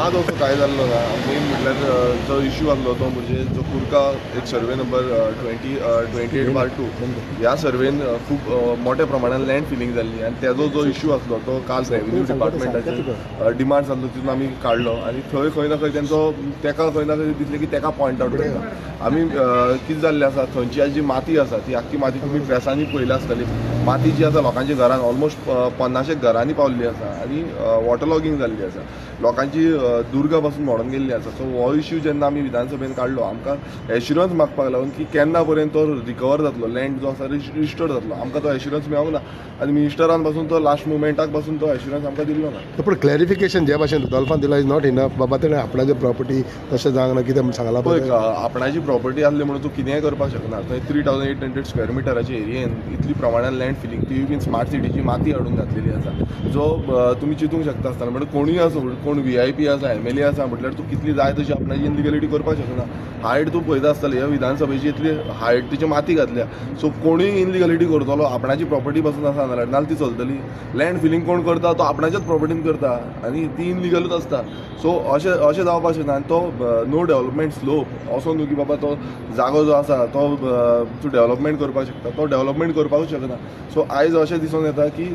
आज असो काय जाल्लो ना मेन म्हटल्यार जो इश्यू आसलो तो म्हणजे जो कुर्का एक सर्वे नंबर 28/2 ह्या सर्वेन खूब मोठ्या प्रमाणात लँड फिलिंग जाल्ली आनी तेजो जो इश्यू आसलो तो काल रेव्हेन्यू डिपार्टमेंटाचेर डिमांड जाल्लो तितून आमी काडलो आनी थंय खंय ना खंय तेंचो तेका खंय ना खंय दिसलें की तेका पॉयंट आउट करता आमी कितें जाल्लें आसा थंयची आज जी माती आसा ती आख्खी माती तुमी प्रेसांनी पळयली आसतली माती जी आसा लोकांच्या घरान ऑलमोस्ट 50 घरांनी पावल्ली आसा आनी वॉटर लॉगिंग जाल्ली आसा लोकांची दुर्गा पासून मोडून गेल्ली आसा सो हो इश्यू जेन्ना आमी विधानसभेन काडलो आमकां एश्युरन्स मागपाक लागून की केन्ना पर्यंत तो रिकवर जातलो लँड जो आसा रिस्टोर जातलो आमकां तो एश्युरन्स मेळूंक ना आनी मिनिस्टरान पासून तो लास्ट मुमेंटाक पासून तो एश्युरन्स आमकां दिल्लो ना पूण क्लॅरिफिकेशन जे भाशेन रुदोल्फान दिला इज नॉट इनफ बाबा तेणें आपणाची प्रॉपर्टी तशें जावंक ना कितें सांगलां पळय आपणाची प्रॉपर्टी आसली म्हणून तूं कितेंय करपाक शकना थंय 3800 स्क्वेअर मिटराच्या एरियेन इतली प्रमाणात लँड फिलिंग ती बीन स्मार्ट सिटीची माती हाडून घातलेली आसा जो तुमी चिंतूंक शकता आसतना म्हणजे कोणूय आसूं कोण VIP आसा MLA आसा म्हटल्यार तूं कितली जाय तशी आपणाची इनलिगलिटी करपाक शकना हायट तूं पळयता आसतलें ह्या विधानसभेची इतली हायट तिची माती घातल्या सो कोणूय इनलिगलिटी करतलो आपणाची प्रॉपर्टी पासून आसा नाल्यार ती चलतली लँड फिलिंग कोण करता तो आपणाच्याच प्रॉपर्टीन करता आनी ती इनलिगलूच आसता सो अशें जावपाक शकना आनी तो नो डेव्हलपमेंट स्लोप असो न्हू की बाबा तो जागो जो आसा तो तूं डेव्हलपमेंट करपाक शकता तो डेव्हलपमेंट करपाकूच शकना सो आयज अशें दिसून येता की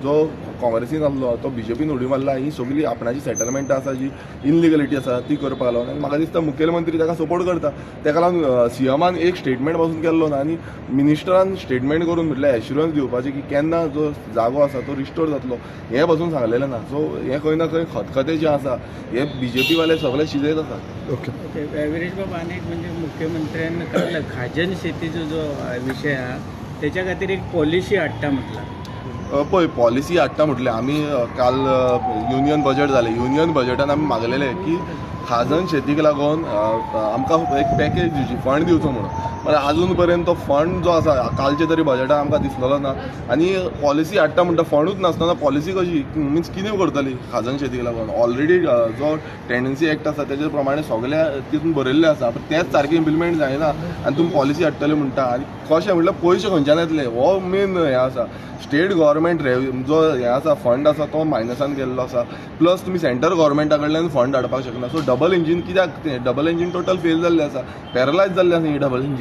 जो काँग्रेसीन आसलो तो BJPन उडी मारला ही सगळी आपणाची सेटलमेंटां आसा जी इनलिगलिटी आसा ती करपाक लागून आनी म्हाका दिसता मुखेलमंत्री ताका सपोर्ट करता ताका लागून CMान एक स्टेटमेंट पासून केल्लो ना आनी मिनिस्टरान स्टेटमेंट करून म्हटल्यार एश्युरन्स दिवपाचें की केन्ना जो जागो आसा तो रिस्टोर जातलो हें पासून सांगलेलें ना सो हें खंय ना खंय खतखतें जें आसा हे BJP वाले सगळे शिजयत आसात ओके वीरेश बाबा अनेक म्हणजे मुख्यमंत्र्यांनी काढलं खाजन शेतीचा जो विषय हा त्याच्या खातीर एक पॉलिसी हाडटा म्हटलं पळय पॉलिसी हाडटा म्हटलें आमी काल युनियन बजट जालें युनियन बजटान आमी मागलेलें की खाजन शेतीक लागून आमकां एक पॅकेज दिवची फंड दिवचो म्हणून पण अजून पर्यंत तो फंड जो आसा कालचे तरी बजटान आमकां दिसलेलो ना आनी पॉलिसी हाडटा म्हणटा फंडूच नासतना पॉलिसी कशी मिन्स कितें करतली खाजन शेतीक लागून ऑलरेडी जो टेंडन्सी एक्ट आसा तेजे प्रमाणे सगळ्या तितून बरयल्लें आसा पण तेच सारकें इम्प्लिमेंट जायना आनी तुमी पॉलिसी हाडटले म्हणटा आनी कशें म्हटल्यार पयशे खंयच्यान येतले हो मेन हें आसा स्टेट गव्हर्मेंट जो हें आसा फंड आसा तो मायनसान गेल्लो आसा प्लस तुमी सेंटर गव्हर्मेंटा कडल्यान फंड हाडपाक शकना सो डबल इंजीन कित्याक डबल इंजीन टोटल फेल जाल्लें आसा पॅरलायज जाल्लें आसा ही डबल इंजीन